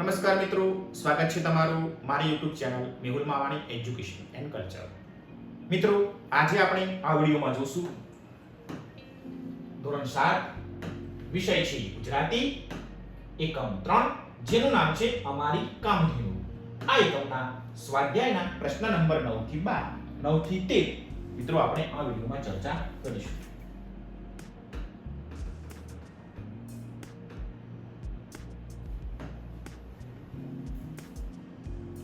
નમસ્કાર મિત્રો, સ્વાગત છે તમારું મારી YouTube channel Mehul Mavani education and culture. મિત્રો, આજે આપણે આ વિડિયોમાં જોશું ધોરણ 7 વિષય છે ગુજરાતી એકમ 3 જેનું નામ છે અમારી કામધેનુ. આ એકમના સ્વાધ્યાયના પ્રશ્ન નંબર 9 થી 12, 9 થી 13 મિત્રો આપણે આ વિડિયોમાં ચર્ચા કરીશું.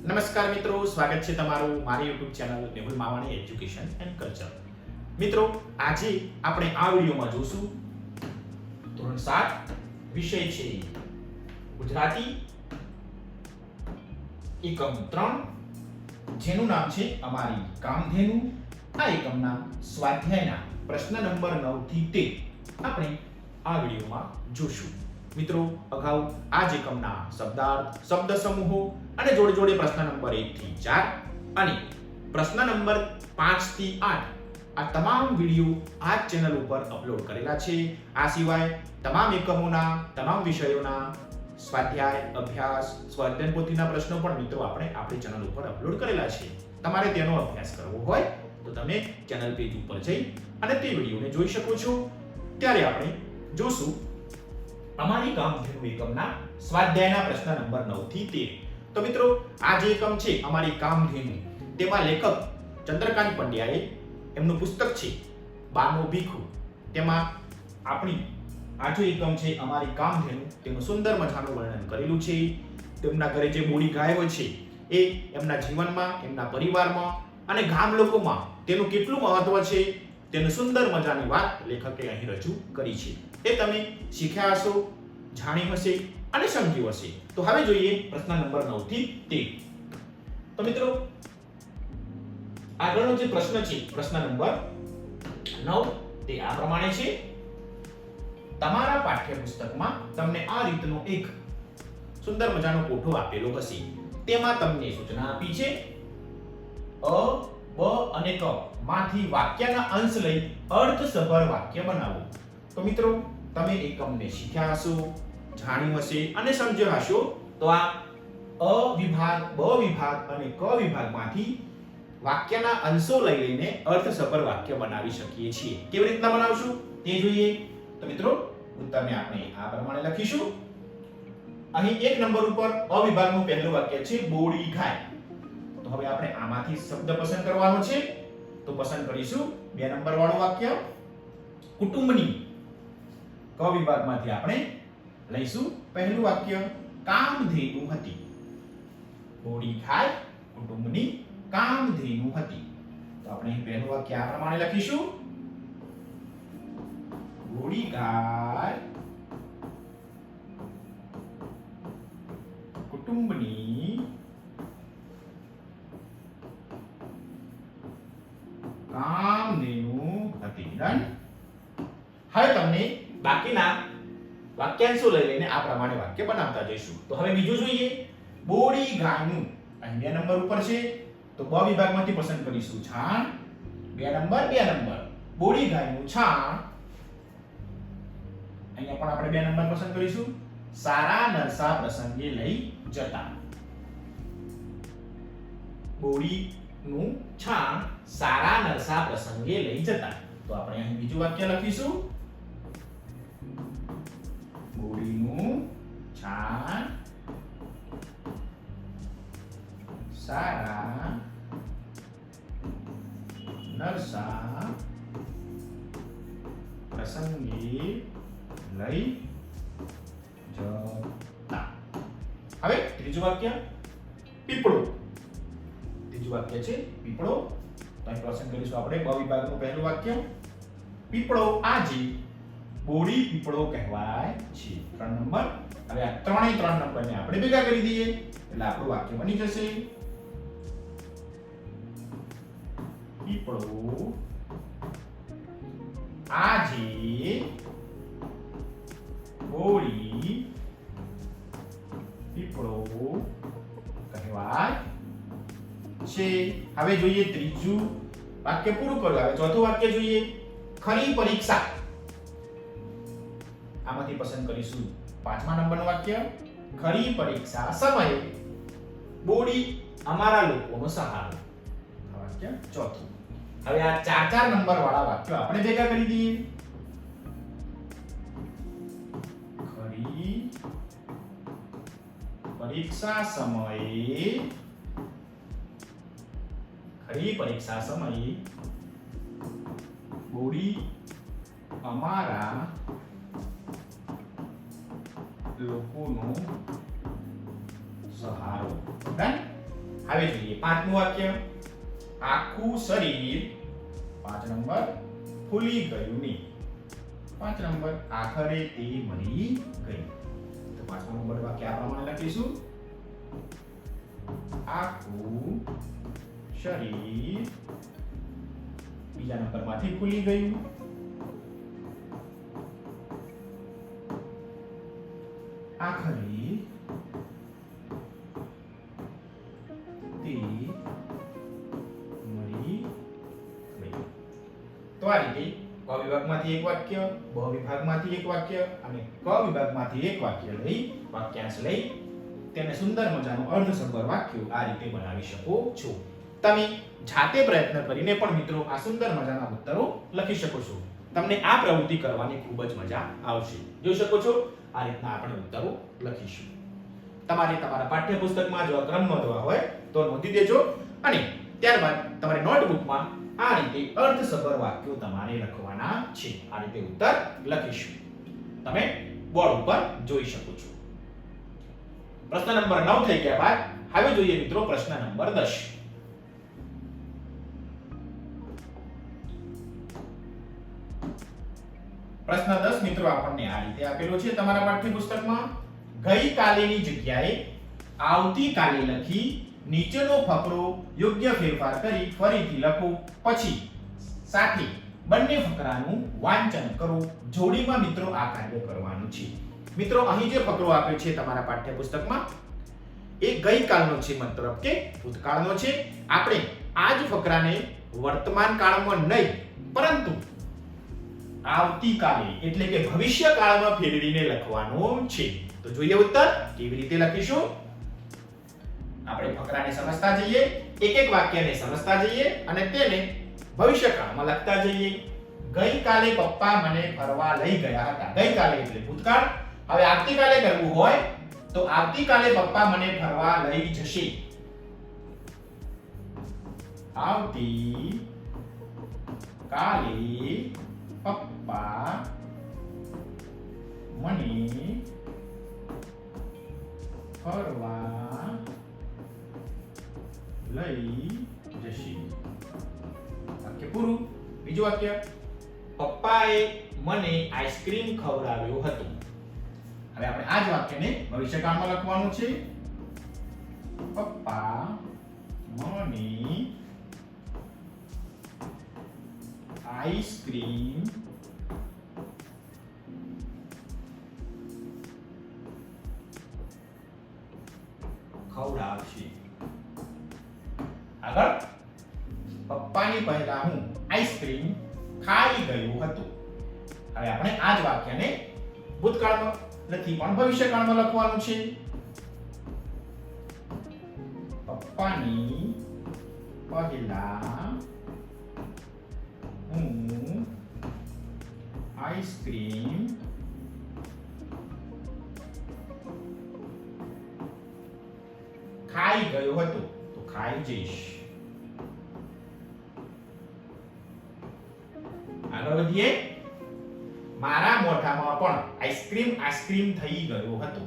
નમસ્કાર મિત્રો, સ્વાગત છે તમારું મારી YouTube channel Mehul Mavani education and culture. મિત્રો, આજે આપણે આ વિડિયોમાં જોશું ધોરણ 7 વિષય છે ગુજરાતી એકમ 3 જેનું નામ છે અમારી કામધેનુ. આ એકમના સ્વાધ્યાયના પ્રશ્ન નંબર 9 થી 13 આપણે આ વિડિયોમાં જોશું. મિત્રો, અગાઉ આ જ એકમના શબ્દાર્થ, શબ્દ સમૂહો અને જોડે જોડે પ્રશ્ન નંબર 1 થી 4 અને પ્રશ્ન નંબર 5 થી 8 આ તમામ વિડિયો આ ચેનલ ઉપર અપલોડ કરેલા છે. આ સિવાય તમામ એકમોના તમામ વિષયોના સ્વાધ્યાય, અભ્યાસ, સ્વાધ્યાય પોથીના પ્રશ્નો પણ મિત્રો આપણે આપણી ચેનલ ઉપર અપલોડ કરેલા છે. તમારે તેનો અભ્યાસ કરવો હોય તો તમે ચેનલ પેજ ઉપર જઈ અને તે વિડિયોને જોઈ શકો છો. ત્યારે આપણે જોશું અમારી કામધેનુ એકમના સ્વાધ્યાયના પ્રશ્ન નંબર 9 થી 13. તો મિત્રો, આ જે એકમ છે અમારી કામધેનુ, તેમાં લેખક ચંદ્રકાંત પંડ્યાએ એમનું પુસ્તક છે 12મો ભીખુ, તેમાં આપણી આ જે એકમ છે અમારી કામધેનુ તેનું સુંદર મજાનું વર્ણન કરેલું છે. તેમના ઘરે જે બોડી ગાય હોય છે એ એમના જીવનમાં, એમના પરિવારમાં અને ગામ લોકોમાં તેનું કેટલું મહત્વ છે તેનું સુંદર મજાની વાત લેખકે અહીં રજૂ કરી છે. એ તમે શીખ્યા હશો, જાણી હશે અને સમજ્યું હશે. તો હવે જોઈએ પ્રશ્ન નંબર 9 થી 13. તો મિત્રો, આગળનો જે પ્રશ્ન છે પ્રશ્ન નંબર 9 તે આ પ્રમાણે છે. તમારા પાઠ્યપુસ્તકમાં તમને આ રીતનો એક સુંદર મજાનો કોઠો આપેલો હશે. તેમાં તમને સૂચના આપી છે અ, બ અને ક માંથી વાક્યના અંશ લઈ અર્થસભર વાક્ય બનાવો. તો મિત્રો, તમે એકમને શીખ્યા હશો, જાણ્યું હશે અને સમજ્યા હશો. તો આ અ વિભાગ, બ વિભાગ અને ક વિભાગમાંથી વાક્યના અંશો લઈ લઈને અર્થસભર વાક્ય બનાવી શકીએ છીએ. કેવી રીતના બનાવશું તે જોઈએ. તો મિત્રો, ઉત્તરને આપણે આ પ્રમાણે લખીશું. અહીં 1 નંબર ઉપર અ વિભાગનું પહેલું વાક્ય છે બોડી ગાય. તો હવે આપણે આમાંથી શબ્દ પસંદ કરવાનો છે. તો પસંદ કરીશું 2 નંબર વાળું વાક્ય કુટુંબની. ક વિભાગમાંથી આપણે લઈશું પહેલું વાક્ય કામધેનુ હતી. બોડી ગાય કુટુંબની કામધેનુ હતી. તો આપણે અહીં પહેલું વાક્ય આ પ્રમાણે લખીશું બોડી ગાય કુટુંબની કામધેનુ હતી. ડન. હવે તમને બાકીના વાક્યાંશો લઈ લઈને આ પ્રમાણે વાક્ય બનાવતા જઈશું. તો હવે બીજું જોઈએ બોડી ગાયનું. અહીં 2 નંબર ઉપર છે તો બ વિભાગમાંથી પસંદ કરીશું છાણ. 2 નંબર બોડી ગાયનું છાણ. અહીંયા પણ આપણે 2 નંબર પસંદ કરીશું સારા નરસા પ્રસંગે લઈ જતા. બોડીનું છાણ સારા નરસા પ્રસંગે લઈ જતા. તો આપણે અહીં બીજું વાક્ય લખીશું બોડીનું છાણ સારા નરસા પ્રસંગે લઈ જતા. હવે ત્રીજું વાક્ય પીપળો. ત્રીજું વાક્ય છે પીપળો. તો અહીં પસંદ કરીશું આપણે બ વિભાગનું પહેલું વાક્ય પીપળો આજે બોડી પીપળો કહેવાય છે. 3 નંબર. હવે આ 3 નંબરને આપણે ભેગા કરી દઈએ એટલે આપણું વાક્ય બની જશે પીપળો આજે બોડી પીપળો કહેવાય છે. હવે જોઈએ ત્રીજું વાક્ય પૂરું કર્યું. હવે ચોથું વાક્ય જોઈએ ખરી પરીક્ષા. આમાંથી પસંદ કરીશું 5મા નંબરનું વાક્ય ખરી પરીક્ષા સમયે બોડી અમારા લોકોનો સહારો. આ વાક્ય ચોથું. હવે આ 4 નંબર વાળા વાક્યો આપણે ભેગા કરી દઈએ. ખરી પરીક્ષા સમયે બોડી અમારા લોકોનો સહારો. ડન. હવે જોઈએ 5મું વાક્ય. આખું શરીર 5 નંબર ફૂલી ગયું ને. 5 નંબર આખરે તે મરી ગઈ. તો 5મા નંબર વાક્ય આ પ્રમાણે લખીશું. આખું શરીર બીજા નંબરમાંથી ફૂલી ગયું. આખરે તે મરી ગયું. તો આ રીતે ક વિભાગમાંથી એક વાક્ય, બ વિભાગમાંથી એક વાક્ય અને ક વિભાગમાંથી એક વાક્ય લઈ વાક્યાંશ લઈ તેને સુંદર મજાનું અર્ધસભર વાક્યો આ રીતે બનાવી શકો છો. તમે જાતે પ્રયત્ન કરીને પણ મિત્રો આ સુંદર મજાના ઉત્તરો લખી શકો છો. તમને આ પ્રવૃત્તિ કરવાની ખૂબ જ મજા આવશે. જોઈ શકો છો આ રીતના આપણે ઉત્તરો લખીશું. તમારે તમારા પાઠ્યપુસ્તકમાં જો ક્રમ નોંધવા હોય તો નોંધી દેજો અને ત્યારબાદ તમારે નોટબુકમાં આ રીતે અર્ધસભર વાક્યો તમારે લખવાના છે. આ રીતે ઉત્તર લખીશું. તમે બોર્ડ ઉપર જોઈ શકો છો. પ્રશ્ન નંબર 9 થઈ ગયા બાદ હવે જોઈએ મિત્રો પ્રશ્ન નંબર 10. પ્રશ્ન 10 મિત્રો આપણને આ રીતે આપેલો છે તમારા પાઠ્યપુસ્તકમાં. ગઈકાલેની જગ્યાએ આવતીકાલે લખી નીચેનો ફકરો યોગ્ય ફેરફાર કરી ફરીથી લખો. પછી સાથે બંને ફકરાનું વાંચન કરો. જોડીમાં મિત્રો આ કાર્ય કરવાનું છે. મિત્રો અહીં જે ફકરો આપ્યો છે તમારા પાઠ્યપુસ્તકમાં એ ગઈકાલનો છે, મતલબ કે ભૂતકાળનો છે. આપણે આ જ ફકરાને વર્તમાન કાળમાં નહીં પરંતુ આવતીકાલે એટલે કે ભવિષ્ય કાળમાં ફેરવીને લખવાનો છે. તો જોઈએ ઉત્તર કેવી રીતે લખીશું. આપણે ફકરાને સમજતા જઈએ, એક એક વાક્યને સમજતા જઈએ અને તેને ભવિષ્યકાળમાં લખતા જઈએ. ગઈકાલે પપ્પા મને ફરવા લઈ ગયા હતા. ગઈકાલે એટલે ભૂતકાળ. હવે આવતીકાલે કરવું હોય તો આવતીકાલે પપ્પા મને ફરવા લઈ જશે. આવતીકાલે પપ્પા મને ફરવા લઈ જશે. વાક્ય પૂરું. બીજું વાક્ય. પપ્પાએ મને આઈસ્ક્રીમ ખવડાવ્યો હતો. હવે આપણે આ જ વાક્યને ભવિષ્યકાળમાં લખવાનું છે. પપ્પા મને આઈસ્ક્રીમ ખવડાવશે. આગળ. પપ્પાની પહેલા હું આઈસ્ક્રીમ ખાઈ ગયો હતો. હવે આપણે આ જ વાક્યને ભૂતકાળમાં નથી પણ ભવિષ્યકાળમાં લખવાનું છે. પપ્પાની પહેલા હું આઈસ્ક્રીમ ખાઈ ગયો હતો. તો ખાઈ જઈશ. આગળ વધીએ. મારા મોઢામાં પણ આઈસ્ક્રીમ થઈ ગયો હતો.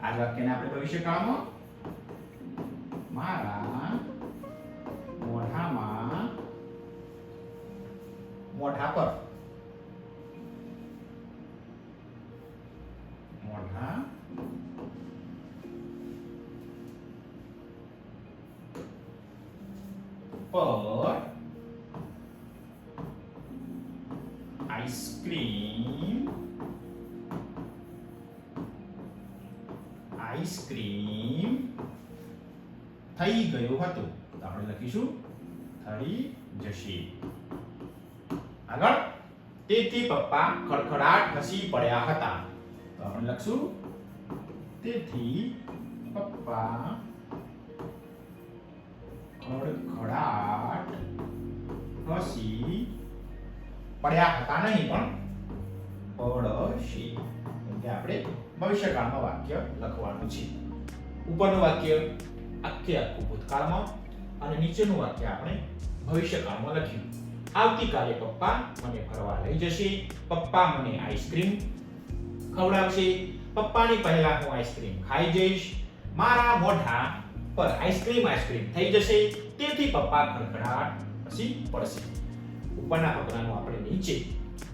આ વાક્યને આપણે ભવિષ્યકાળમાં મારા મોઢામાં મોઢા પર આઈસ્ક્રીમ થઈ ગયો હતો. તો આપણે લખીશું થઈ જશે. આગળ. તેથી પપ્પા ખડખડાટ હસી પડ્યા હતા. તો આપણે લખશું તેથી પપ્પા ખડખડાટ હસી પડ્યા હતા નહીં, પણ પડશે. કેમ કે આપણે ભવિષ્યકાળમાં વાક્ય લખવાનું છે. ઉપરનું વાક્ય આખું ભૂતકાળમાં અને નીચેનું વાક્ય આપણે ભવિષ્યકાળમાં લખ્યું. આવતીકાલે પપ્પા મને ફરવા લઈ જશે. પપ્પા મને આઈસ્ક્રીમ ખવડાવશે. પપ્પાની પહેલા હું આઈસ્ક્રીમ ખાઈ જઈશ. મારા મોઢા પર આઈસ્ક્રીમ થઈ જશે. તેથી પપ્પા ખડખડાટ હસી પડશે. ઉપરના ફકરાનું આપણે નીચે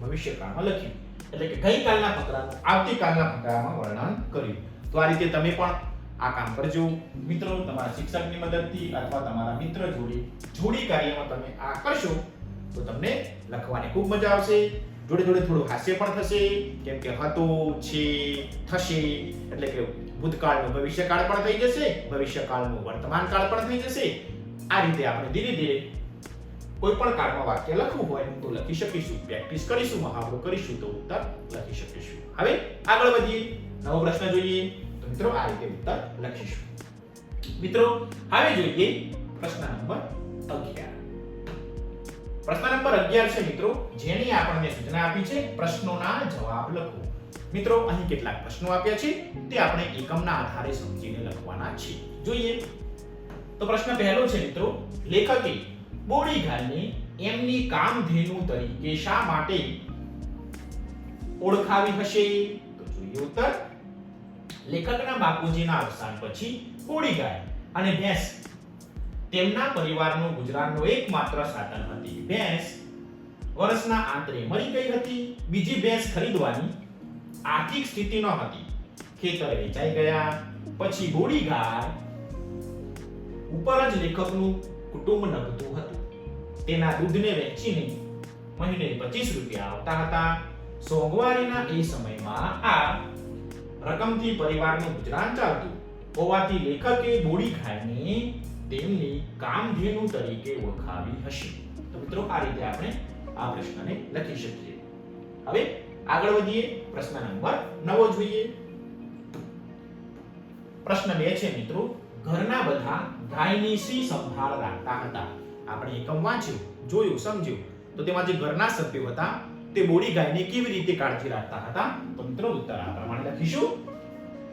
ભવિષ્યકાળમાં લખ્યું, એટલે કે ગઈકાલના ફકરાનું આવતીકાલના ફકરામાં વર્ણન કર્યું. તો આ રીતે તમે પણ આ કામ કરજો મિત્રો. તમારા શિક્ષકની મદદથી અથવા તમારા મિત્ર જોડે જોડી કાર્યમાં તમે આ કરશો તો તમને લખવાની ખૂબ મજા આવશે. જોડે જોડે થોડું હાસ્ય પણ થશે, કેમ કે હતો, છે, થશે, એટલે કે ભૂતકાળનું ભવિષ્યકાળ પણ થઈ જશે, ભવિષ્યકાળનું વર્તમાન કાળ પણ થઈ જશે. આ રીતે આપણે ધીરે ધીરે કોઈ પણ કાળમાં વાક્ય લખવું હોય તો લખી શકીશું. પ્રેક્ટિસ કરીશું, મહાવરો કરીશું તો ઉત્તર લખી શકીશું. હવે આગળ વધીએ, નવો પ્રશ્ન જોઈએ. તો મિત્રો આ રીતે ઉત્તર લખીશું. મિત્રો હવે જોઈએ પ્રશ્ન નંબર 11. પ્રશ્ન નંબર 11 છે મિત્રો, જેની આપણને સૂચના આપી છે પ્રશ્નોના જવાબ લખો. મિત્રો અહીં કેટલાક પ્રશ્નો આપ્યા છે, તે આપણે એકમના આધારે સમજીને લખવાના છે. જોઈએ તો પ્રશ્ન પહેલો છે મિત્રો, લેખકે બોડી ગાયને એમની કામધેનુ તરીકે શા માટે ઓળખાવી હશે? તો જોઈએ ઉત્તર. લેખકના બાપુજીના અવસાન પછી બોડી ગાય અને ભેંસ તેમના પરિવારનું ગુજરાનનું એકમાત્ર સાધન હતી. ભેંસ વર્ષના આંતરે મરી ગઈ હતી. બીજી ભેંસ ખરીદવાની આર્થિક સ્થિતિ ન હતી. ખેતર વેચાઈ ગયા પછી બોડી ગાય ઉપર જ લેખકનું કુટુંબ નભતું હતું. તેના દૂધને વેચીને મહિને 25 રૂપિયા આવતા હતા. સોમવારીના એ સમયમાં આ રકમથી પરિવારનું ગુજરાન ચાલતું હોવાથી લેખકે બોડી ગાયને તેમની કામધેનુ તરીકે ઓળખાવી હશે. તો મિત્રો આ રીતે આપણે આ પ્રશ્નને લખી શકીએ. હવે આગળ વધીએ, પ્રશ્ન નંબર 9 જોઈએ. પ્રશ્ન 2 છે મિત્રો, ઘરના બધા ગાયની શી સંભાળ રાખતા હતા? આપણે એકમ વાંચ્યું, જોયું, સમજ્યું. તો તેમાં જે ઘરના સભ્યો હતા તે બોડી ગાયની કેવી રીતે કાળજી રાખતા હતા? તો મિત્રો ઉત્તર આ પ્રમાણે લખીશું.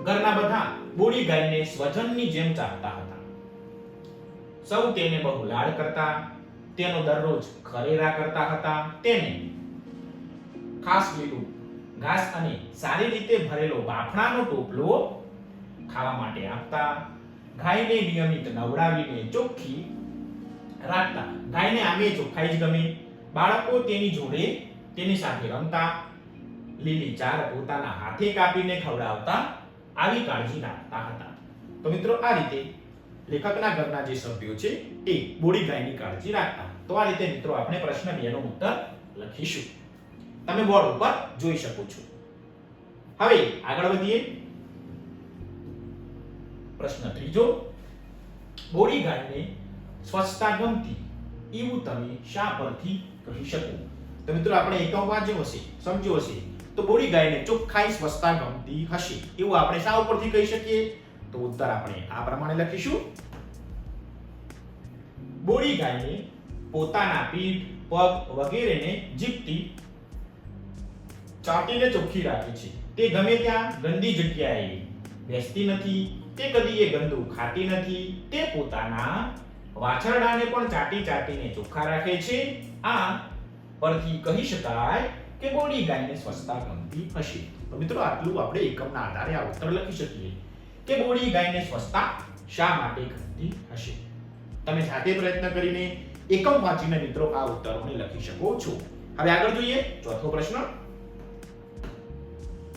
ઘરના બધા બોડી ગાયને સ્વજનની જેમ ચાહતા હતા. સૌ તેને બહુ લાડ કરતા, તેનો દરરોજ ખરેરા કરતા હતા. તેને ખાસ લીલું ઘાસ અને સારી રીતે ભરેલો બાફણાનો ટોપલો ખાવા માટે આપતા. ગાયને નિયમિત નવડાવીને ચોખ્ખી રાખતા. ગાયને આમે ચોખ્ખાઈ જ ગમે. બાળકો તેની જોડે તેની સાથે રમતા. લીલી ચાર પોતાના હાથે કાપીને ખવડાવતા. આવી કાળજી રાખતા હતા. તો મિત્રો આ રીતે લેખકના ઘરના જે સભ્યો છે એ બોડી ગાયની કાળજી રાખતા. તો આ રીતે મિત્રો આપણે પ્રશ્ન 2 નો ઉત્તર લખીશું. તમે બોર્ડ ઉપર જોઈ શકો છો. હવે આગળ વધીએ, પ્રશ્ન 3. બોડી ગાયને સ્વચ્છતા ગમતી એવું તમે શા પરથી કહી શકો? તો મિત્રો આપણે એકમ વાંચ્યો હશે, સમજ્યો હશે. તો બોડી ગાયને ચોખ્ખાઈ, સ્વચ્છતા ગમતી હશે એવું આપણે શા ઉપરથી કહી શકીએ? તો ઉત્તર આપણે આ પ્રમાણે લખીશું. બોડી ગાયને પોતાના પીઠ, પગ વગેરેને જીભથી ચાટીને ચોખ્ખી રાખે છે. તે ગમે ત્યાં ગંદી જગ્યાએ બેસતી નથી. તે કદી એ ગંદુ ખાતી નથી. તે પોતાના વાછરડાને પણ ચાટીને ચોખ્ખા રાખે છે. આ પરથી કહી શકાય કે બોડી ગાયને સ્વચ્છતા ગમતી હશે. તો મિત્રો આટલું આપણે એકમના આધારે આ ઉત્તર લખી શકીએ કે બોડી ગાયને સ્વચ્છતા શા માટે ગમતી હશે. તમે જાતે પ્રયત્ન કરીને એકમ વાંચીને મિત્રો આ ઉત્તરોને લખી શકો છો. હવે આગળ જોઈએ ચોથો પ્રશ્ન.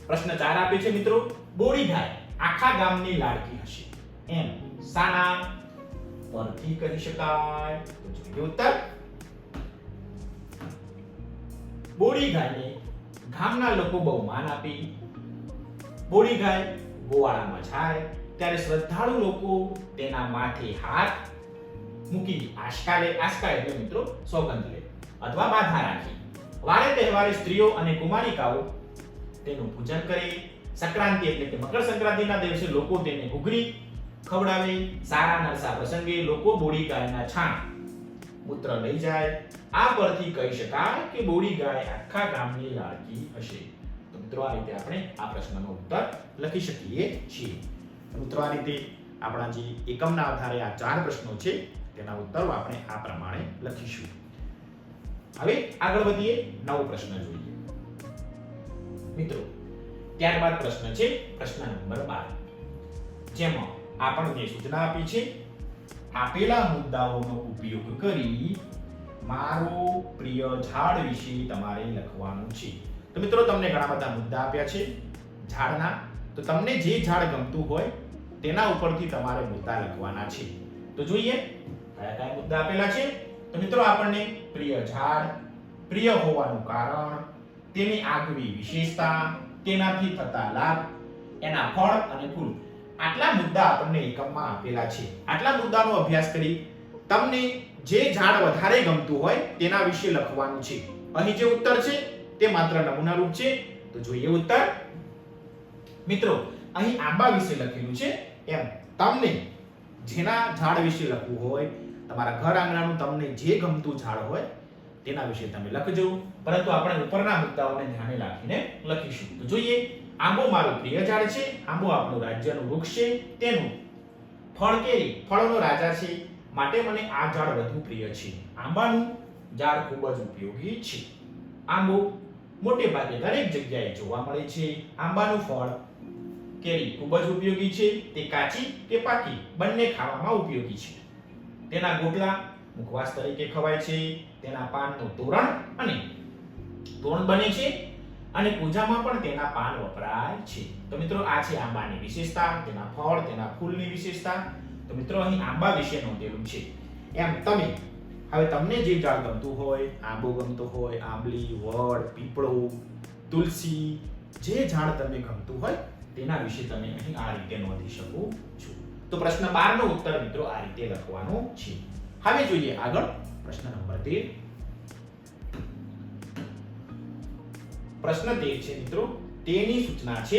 પ્રશ્ન 4 આપે છે મિત્રો, બોડી ગાય આખા ગામની લાડકી હશે એમ શાના પરથી કહી શકાય? તો જોઈએ ઉત્તર. બોડી ગાયને ગામના લોકો બહુ માન આપી. બોડી ગાય ગોવાળામાં જાય ત્યારે શ્રદ્ધાળુ લોકો તેના માથે હાથ મૂકી આશકા એટલે મિત્રો સોગંદ લે અથવા બાધા રાખી. વારે તહેવારે સ્ત્રીઓ અને કુમારિકાઓ તેનું પૂજન કરે. સંક્રાંતિ એટલે કે મકર સંક્રાંતિના દિવસે લોકો તેને ઘૂઘરી ખવડાવે. સારા નરસા પ્રસંગે લોકો બોડી ગાયના છાણ મૂત્ર લઈ જાય. આ પરથી કહી શકાય કે બોડી ગાય આખા ગામની લાડકી હશે. તો મિત્રો આ રીતે આપણે આ પ્રશ્નનો ઉત્તર લખી શકીએ છીએ. મિત્રો આ રીતે આપણા જે એકમના આધારે આ 4 પ્રશ્નો છે તેના ઉત્તરો આપણે આ પ્રમાણે લખીશું. હવે આગળ વધીએ, નવો પ્રશ્ન જોઈએ. મિત્રો ત્યારબાદ પ્રશ્ન છે પ્રશ્ન નંબર 12, જેમાં આપણને સૂચના આપી છે આપેલા મુદ્દાઓનો ઉપયોગ કરી મારો પ્રિય ઝાડ વિશે તમારે લખવાનું છે. તો મિત્રો તમને ઘણા બધા મુદ્દા આપ્યા છે ઝાડના, તો તમને જે ઝાડ ગમતું હોય તેના ઉપરથી તમારે મુદ્દા લખવાના છે. તો જોઈએ કયા કયા મુદ્દા આપેલા છે. તો મિત્રો આપણને પ્રિય ઝાડ, પ્રિય હોવાનું કારણ, તેની આગવી વિશેષતા, તેનાથી થતા લાભ, એના ફળ અને ફૂલ. આટલા મુદ્દા આપણને એકમમાં આપેલા છે. આટલા મુદ્દાનો અભ્યાસ કરી તમને જે ઝાડ વધારે ગમતું હોય તેના વિશે લખવાનું છે. અહીં જે ઉત્તર છે તે માત્ર નમૂના રૂપ છે. તો જોઈએ ઉત્તર. મિત્રો અહીં આંબા વિશે લખેલું છે. એમ તમને જેના ઝાડ વિશે લખવું હોય, તમારા ઘર આંગણાનું તમને જે ગમતું ઝાડ હોય તેના વિશે તમે લખજો, પરંતુ આપણે ઉપરના મુદ્દાઓને ધ્યાને રાખીને લખીશું. તો જોઈએ, આંબો મારું પ્રિય ઝાડ છે. આંબો આપણું રાજ્યનું વૃક્ષ છે. તેનું ફળ કેરી ફળોનો રાજા છે, માટે મને આ ઝાડ વધુ પ્રિય છે. આંબાનું ઝાડ ખૂબ જ ઉપયોગી છે. આંબો મોટે ભાગે દરેક જગ્યાએ જોવા મળે છે. આંબાનું ફળ કેરી ખૂબ જ ઉપયોગી છે. તે કાચી કે પાકી બંને ખાવામાં ઉપયોગી છે. તેના ગોટલા મુખવાસ તરીકે ખવાય છે. તેના પાનનું તોરણ બને છે અને પૂજામાં પણ તેના પાન વપરાય છે. તો મિત્રો આ છે આંબાની વિશેષતા, તેના ફળ, તેના ફૂલની વિશેષતા. તો મિત્રો અહીં આંબા વિશે નોંધેલું છે. એમ તમે હવે તમને જે ઝાડ ગમતું હોય, આંબો ગમતો હોય, આંબલી, વડ, પીપળો, તુલસી, જે ઝાડ તમને ગમતું હોય તેના વિશે તમે અહીં આ રીતે નોંધી શકો છો. તો પ્રશ્ન 12 નો ઉત્તર મિત્રો આ રીતે લખવાનો છે. હવે જોઈએ આગળ પ્રશ્ન નંબર 13. પ્રશ્ન 13 છે મિત્રો, તેની સૂચના છે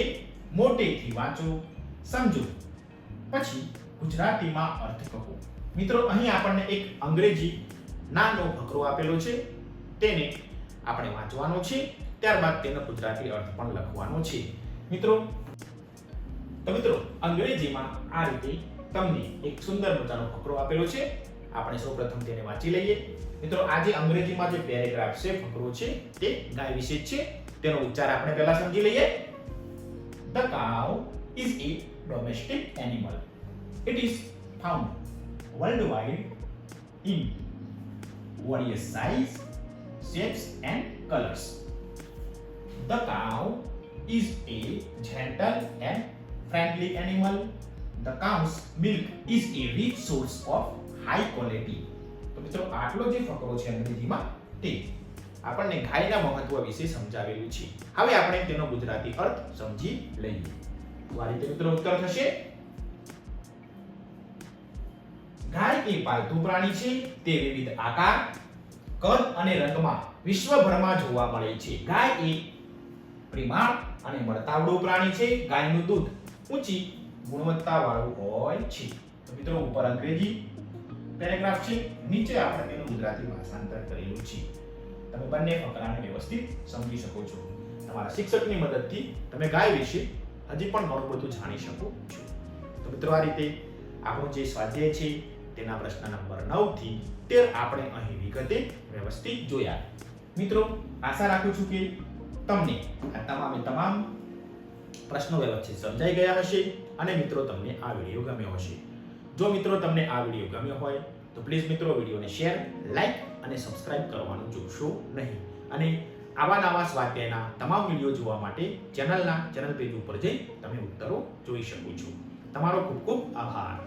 મોટેથી વાંચો, સમજો, પછી ગુજરાતીમાં અર્થ કહો. મિત્રો અહીં આપણને એક અંગ્રેજી નાનો ફકરો આપેલો છે, તેને આપણે વાંચવાનો છે, ત્યારબાદ તેનો ગુજરાતી અર્થ પણ લખવાનો છે. મિત્રો અંગ્રેજીમાં આ રીતે તમને એક સુંદર મજાનો ફકરો આપેલો છે. આપણે સૌપ્રથમ તેને વાંચી લઈએ. મિત્રો આ જે અંગ્રેજીમાં જે પેરેગ્રાફ છે, ફકરો છે, તે ગાય વિશે છે. તેનો ઉચ્ચાર આપણે પહેલા સમજી લઈએ. The cow is a domestic animal. It is found worldwide in various size, shapes and colors. The cow is a gentle and friendly animal. The cow's milk is a rich source of high quality. તો મિત્રો આટલો જે ફકરો છે અંગ્રેજીમાં તે આપણને ગાયના મહત્વ વિશે સમજાવેલું છે. હવે આપણે તેનો ગુજરાતી અર્થ સમજી લઈએ. તો આ રીતે મિત્રો ઉત્તર થશે. ગાય એ પાલતુ પ્રાણી છે. તે વિવિધ આકાર, કદ અને રંગમાં વિશ્વભરમાં જોવા મળે છે. ગાય એ પ્રેમાળ અને મળતાવડું પ્રાણી છે. ગાયનું દૂધ ઊંચી ગુણવત્તાવાળું હોય છે. તો મિત્રો ઉપર અંગ્રેજી પેરેગ્રાફ છે, નીચે આપણે તેનું ગુજરાતી ભાષાંતર કરેલું છે. તમે બંને ફકરાને વ્યવસ્થિત સમજી શકો છો. તમારા શિક્ષકની મદદથી તમે ગાય વિશે હજી પણ ઘણું બધું જાણી શકો છો. તો મિત્રો આ રીતે આપણું જે સ્વાધ્યાય છે તેના પ્રશ્ન નંબર 9 થી 13 આપણે અહીં વિગતે વ્યવસ્થિત જોયા. મિત્રો આશા રાખું છું કે તમને આ તમામ પ્રશ્નો વ્યવસ્થિત સમજાઈ ગયા હશે અને મિત્રો તમને આ વિડિયો ગમ્યો હશે. જો મિત્રો તમને આ વિડિયો ગમ્યો હોય તો પ્લીઝ મિત્રો વિડિયોને શેર, લાઈક અને સબસ્ક્રાઇબ કરવાનું ચૂકશો નહીં. અને આવા નવા સ્વાધ્યાયના તમામ વિડિયો જોવા માટે ચેનલ પેજ ઉપર જઈ તમે ઉત્તરો જોઈ શકો છો. તમારો ખૂબ ખૂબ આભાર.